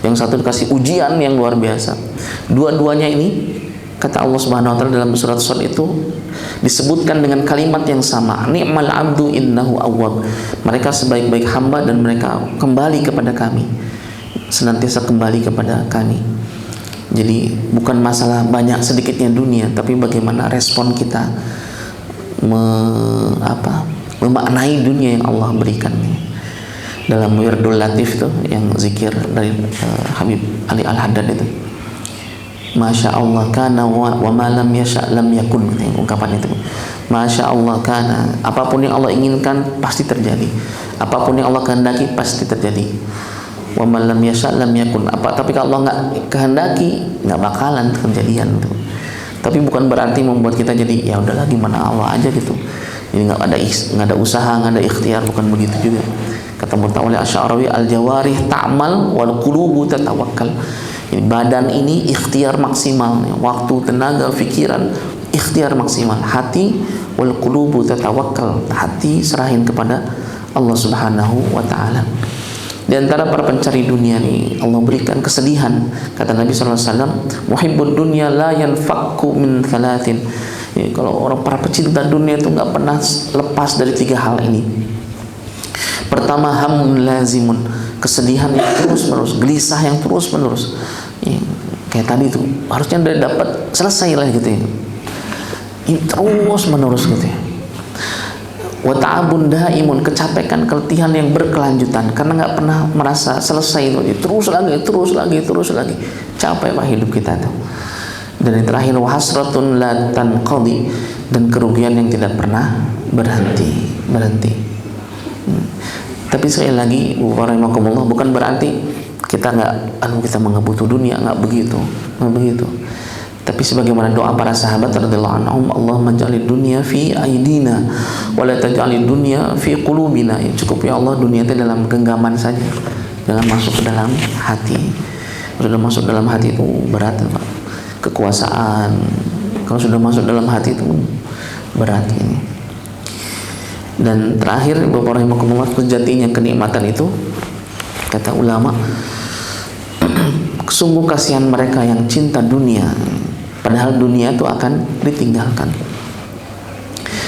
yang satu dikasih ujian yang luar biasa. Dua-duanya ini kata Allah Subhanahu wa taala dalam surat Shad itu disebutkan dengan kalimat yang sama, ni'mal abdu innahu awwab. Mereka sebaik-baik hamba dan mereka kembali kepada kami, senantiasa kembali kepada kami. Jadi bukan masalah banyak sedikitnya dunia, tapi bagaimana respon kita memaknai dunia yang Allah berikan. Dalam Wirdul Latif itu yang zikir dari Habib Ali Al-Haddad itu, Masya Allah kana wa ma lam yasha' lam yakun, ungkapan itu. Masya Allah kana, apapun yang Allah inginkan pasti terjadi, apapun yang Allah kehendaki pasti terjadi. Wa ma lam yasha' lam yakun, tapi kalau Allah nggak kehendaki nggak bakalan kejadian tuh. Tapi bukan berarti membuat kita jadi ya udahlah gimana Allah aja gitu. Jadi nggak ada usaha, nggak ada ikhtiar, bukan begitu juga. Kata Mutawalli Asy'arawi, al-jawarih ta'mal wal qulubu tatawakkal. Jadi badan ini ikhtiar maksimal, waktu, tenaga, pikiran ikhtiar maksimal. Hati wal qulubu tatawakkal, hati serahin kepada Allah Subhanahu wa taala. Di antara para pencari dunia nih Allah berikan kesedihan. Kata Nabi sallallahu alaihi wasallam, muhibbud dunya la yanfakku min thalathin. Kalau orang para pecinta dunia itu nggak pernah lepas dari 3 hal ini. Pertama, hamun lazimun, kesedihan yang terus-menerus, gelisah yang terus-menerus. Kayak tadi tuh, harusnya udah dapat selesai lah gitu ya. Ini terus-menerus gitu ya. Wa ta'abun daimun, kecapekan, keletihan yang berkelanjutan karena nggak pernah merasa selesai itu. Terus lagi. Capek Pak hidup kita tuh. Dan yang terakhir, wa hasratun la tanqadi, dan kerugian yang tidak pernah berhenti. Tapi sekali lagi, warahmatullahi, bukan berarti kita kita mengebutuh dunia, nggak begitu. Tapi sebagaimana doa para sahabat radhiyallahu anhum, Allahumma ja'alid dunya fi aidina wa la taj'alid dunya fi qulubina. Ya, cukup ya Allah dunia itu dalam genggaman saja, jangan masuk ke dalam hati. Sudah masuk dalam hati itu berat Pak. Kekuasaan kalau sudah masuk dalam hati itu berat ini. Dan terakhir, Bapak rahimakumullah, sejatinya kenikmatan itu kata ulama, sungguh kasihan mereka yang cinta dunia, padahal dunia itu akan ditinggalkan.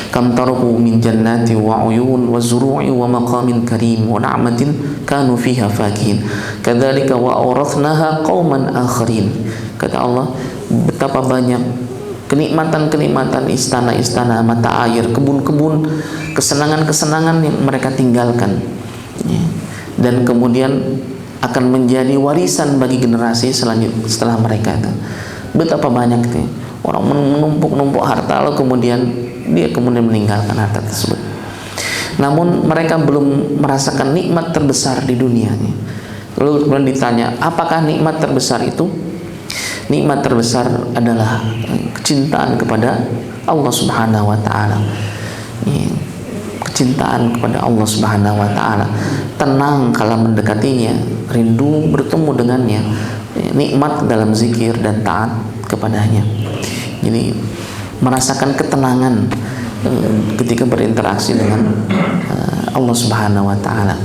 Kam taruku min jannati wa uyun wa zuru'i wa maqamin karim wa na'matin kanu fiha fakihin kadzalika wa awrathnaha qauman akharin. Kata Allah, betapa banyak kenikmatan-kenikmatan, istana-istana, mata air, kebun-kebun, kesenangan-kesenangan yang mereka tinggalkan, dan kemudian akan menjadi warisan bagi generasi selanjutnya setelah mereka itu. Betapa banyak itu. orang menumpuk harta, lalu kemudian dia meninggalkan harta tersebut. Namun mereka belum merasakan nikmat terbesar di dunianya. Lalu kemudian ditanya, apakah nikmat terbesar itu? Nikmat terbesar adalah kecintaan kepada Allah Subhanahu wa taala. Kecintaan kepada Allah Subhanahu wa taala, tenang kala mendekatinya, rindu bertemu dengannya, nikmat dalam zikir dan taat kepadanya. Jadi merasakan ketenangan ketika berinteraksi dengan Allah Subhanahu wa taala.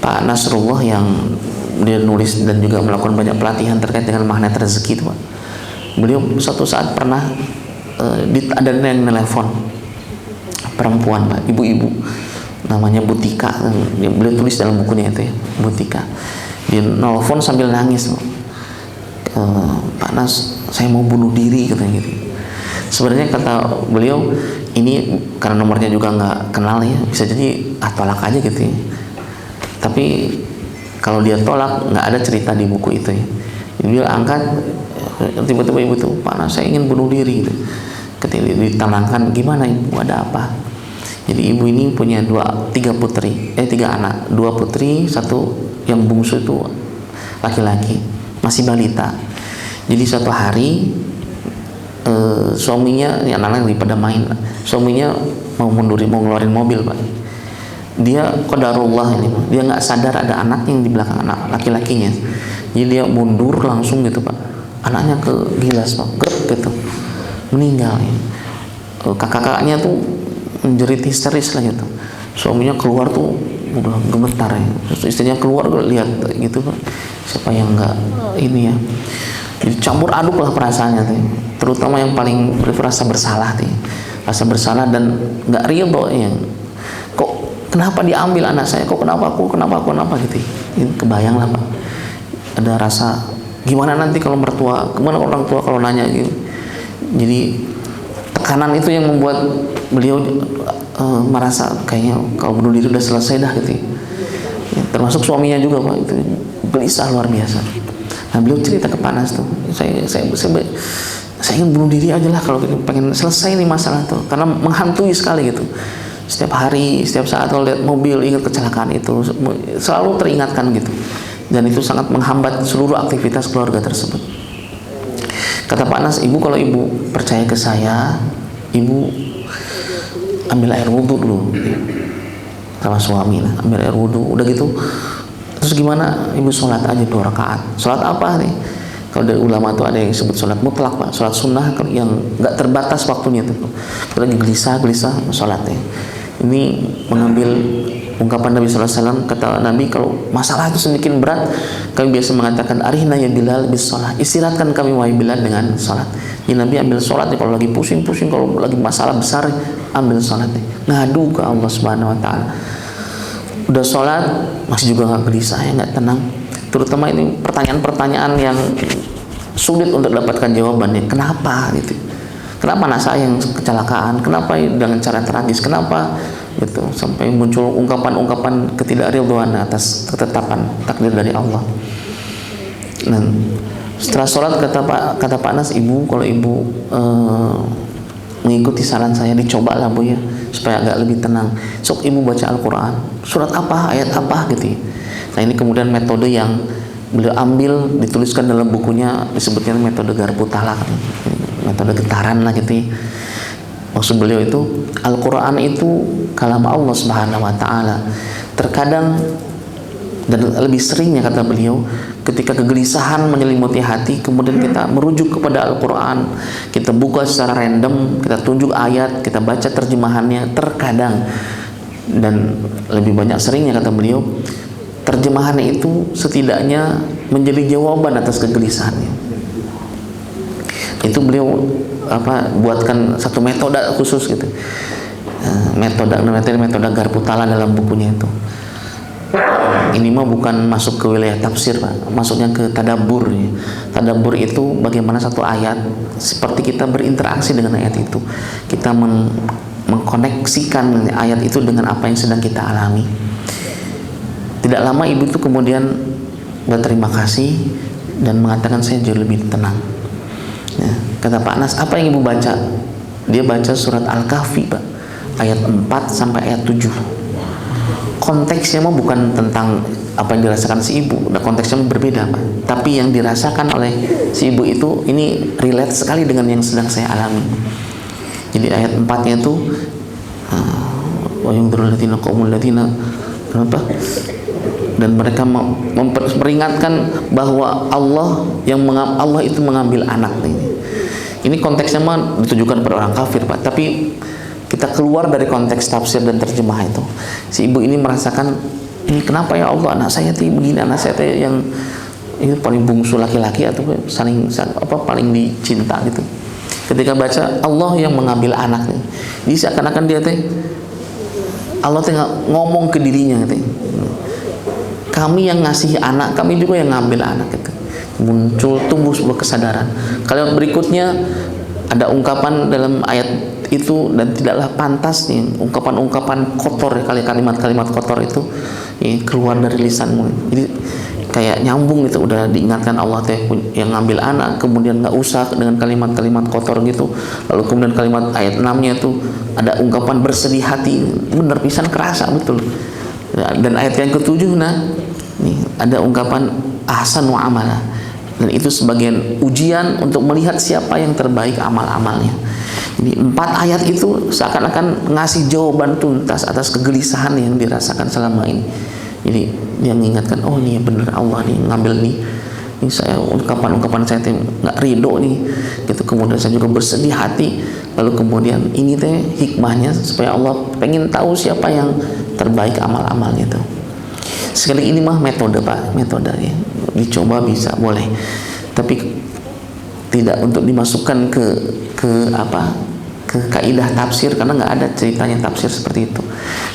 Pak Nasrullah yang dia nulis dan juga melakukan banyak pelatihan terkait dengan magnet rezeki itu, Pak. Beliau suatu saat pernah ada yang nelpon perempuan, Pak, ibu-ibu, namanya Butika. Beliau tulis dalam bukunya itu ya, Butika. Dia nelpon sambil nangis, Pak Nas, saya mau bunuh diri, katanya gitu. Sebenarnya kata beliau, ini karena nomornya juga nggak kenal ya, bisa jadi tolak aja gitu ya. Tapi kalau dia tolak, nggak ada cerita di buku itu ya. Dia angkat, tiba-tiba ibu tuh, Pak Nas, saya ingin bunuh diri gitu. Ketika ditenangkan, gimana ibu, ada apa? Jadi ibu ini punya tiga anak, 2 putri, 1 yang bungsu itu laki-laki, masih balita. Jadi suatu hari suaminya, ya anak-anak lagi pada main, suaminya mau ngeluarin mobil, Pak. Dia qadarullah ini, dia nggak sadar ada anak yang di belakang anak laki-lakinya. Jadi dia mundur langsung gitu, Pak. Anaknya kegilas, Pak, grep gitu, meninggal ya. Kakak-kakaknya tuh menjerit histeris lah gitu. Suaminya keluar tuh udah gemetar ya. Terus istrinya keluar lihat gitu, Pak. Siapa yang nggak ini ya. Jadi campur aduk lah perasaannya tuh. Terutama yang paling merasa bersalah tuh. Rasa bersalah dan nggak ridho ya. Kok kenapa diambil anak saya? Kok kenapa aku gitu. Ini kebayang lah, Pak. Ada rasa gimana nanti kalau mertua, kemana orang tua kalau nanya gitu. Jadi tekanan itu yang membuat beliau merasa kayaknya kalau bunuh diri udah selesai dah gitu ya. Termasuk suaminya juga, Pak, itu gelisah luar biasa. Nah, beliau cerita ke Pak Nas tuh, saya ingin bunuh diri aja lah kalau pengen selesai nih masalah tuh, karena menghantui sekali gitu. Setiap hari, setiap saat kalau lihat mobil ingat kecelakaan itu, selalu teringatkan gitu, dan itu sangat menghambat seluruh aktivitas keluarga tersebut. Kata Pak Nas, ibu kalau ibu percaya ke saya, ibu ambil air wudhu dulu sama suami, ambil air wudhu, udah gitu terus gimana, ibu sholat aja 2 rakaat. Sholat apa nih? Kalau dari ulama tuh ada yang disebut sholat mutlak, Pak, sholat sunnah yang nggak terbatas waktunya tuh. Lagi gelisah sholatnya. Ini mengambil ungkapan Nabi SAW. Kata Nabi, kalau masalah itu sedikit berat, kami biasa mengatakan, arihna ya Bilal bis sholat, istirahatkan kami wahai Bilal dengan sholat. Jadi Nabi ambil sholat kalau lagi pusing-pusing, kalau lagi masalah besar ambil sholat, ngadu ke Allah Subhanahu wa taala. Udah sholat masih juga nggak gelisah ya, nggak tenang. Terutama ini pertanyaan-pertanyaan yang sulit untuk dapatkan jawabannya. Kenapa gitu? Kenapa anak saya yang kecelakaan? Kenapa dengan cara tragis? Kenapa gitu? Sampai muncul ungkapan-ungkapan ketidakridhoan atas ketetapan takdir dari Allah. Dan setelah sholat kata Pak Nas, ibu kalau ibu mengikuti saran saya, dicobalah Bu ya, supaya agak lebih tenang. Sok ibu baca Al-Quran, surat apa, ayat apa gitu. Nah ini kemudian metode yang beliau ambil, dituliskan dalam bukunya, disebutnya metode garpu talak, metode getaran lah gitu. Maksud beliau itu, Al-Quran itu kalam Allah Subhanahu wa taala. Terkadang dan lebih seringnya kata beliau, ketika kegelisahan menyelimuti hati, kemudian kita merujuk kepada Al-Quran, kita buka secara random, kita tunjuk ayat, kita baca terjemahannya. Terkadang dan lebih banyak seringnya kata beliau, terjemahannya itu setidaknya menjadi jawaban atas kegelisahannya. Itu beliau buatkan satu metode khusus gitu, metode garpu tala dalam bukunya itu. Ini mah bukan masuk ke wilayah tafsir, Pak, masuknya ke tadabbur ya. Tadabbur itu bagaimana satu ayat, seperti kita berinteraksi dengan ayat itu, kita mengkoneksikan ayat itu dengan apa yang sedang kita alami. Tidak lama ibu itu kemudian berterima kasih dan mengatakan saya jauh lebih tenang. Ya, kata Pak Anas, apa yang ibu baca? Dia baca surat Al-Kahfi, Pak, ayat 4 sampai ayat 7. Konteksnya mah bukan tentang apa yang dirasakan si ibu, nah, konteksnya berbeda, Pak. Tapi yang dirasakan oleh si ibu itu ini relate sekali dengan yang sedang saya alami. Jadi ayat 4-nya itu wa yunzirul ladzina qaumul ladzina apa? Dan mereka memperingatkan bahwa Allah itu mengambil anak ini. Ini konteksnya mah ditujukan pada orang kafir, Pak. Tapi kita keluar dari konteks tafsir dan terjemah itu. Si ibu ini merasakan, ini kenapa ya Allah, anak saya tuh begini, anak saya tuh yang ini paling bungsu laki-laki atau paling dicinta gitu. Ketika baca Allah yang mengambil anak nih, jadi seakan-akan dia teh Allah teh ngomong ke dirinya gitu. Kami yang ngasih anak, kami juga yang ngambil anak gitu. Muncul tumbuh sebuah kesadaran. Kalimat berikutnya ada ungkapan dalam ayat itu, dan tidaklah pantas nih ungkapan-ungkapan kotor, kalimat-kalimat kotor itu keluar dari lisanmu. Jadi kayak nyambung gitu, udah diingatkan Allah teh yang ngambil anak, kemudian nggak usah dengan kalimat-kalimat kotor gitu. Lalu kemudian kalimat ayat 6-nya tuh ada ungkapan bersedih hati, bener pisan kerasa betul. Dan ayat yang ke-7 nih ada ungkapan ahsan wa amala, dan itu sebagian ujian untuk melihat siapa yang terbaik amal-amalnya. Jadi 4 ayat itu seakan-akan ngasih jawaban tuntas atas kegelisahan yang dirasakan selama ini. Jadi dia mengingatkan, oh ini bener Allah nih ngambil nih, ini saya ungkapan saya teh nggak ridho nih gitu. Kemudian saya juga bersedih hati. Lalu kemudian ini teh hikmahnya supaya Allah pengen tahu siapa yang terbaik amal-amalnya itu. Sekali ini mah metode, Pak, metode ya, dicoba bisa boleh, tapi tidak untuk dimasukkan ke kaidah tafsir, karena nggak ada ceritanya tafsir seperti itu.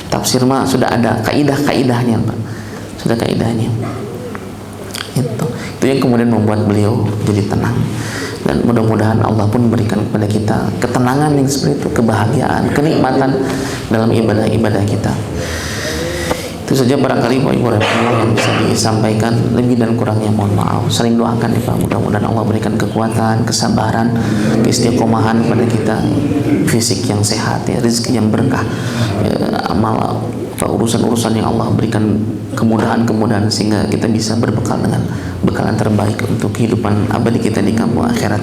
Tafsir mah sudah ada kaidah-kaidahnya, Pak, sudah kaidahnya. Itu yang kemudian membuat beliau jadi tenang, dan mudah-mudahan Allah pun memberikan kepada kita ketenangan yang seperti itu, kebahagiaan, kenikmatan dalam ibadah-ibadah kita. Itu saja barangkali Pak Ibu yang bisa disampaikan, lebih dan kurangnya mohon maaf. Saling doakan ya Pak, mudah-mudahan Allah berikan kekuatan, kesabaran, keistiqomahan pada kita, fisik yang sehat ya, rezeki yang berkah, amal urusan-urusan yang Allah berikan kemudahan-kemudahan sehingga kita bisa berbekal dengan bekalan terbaik untuk kehidupan abadi kita di kampung akhirat.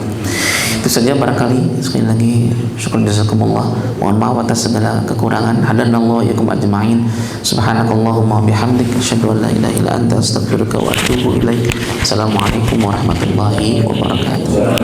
Itu saja barangkali. Sekali lagi syukur jazakumullah, mohon maaf atas segala kekurangan. Hadanallahu yakum ajma'in. Subhanakallahumma bihamdik asyhadu an la ilaha illa anta astaghfiruka wa atubu ilaik. Assalamualaikum warahmatullahi wabarakatuh.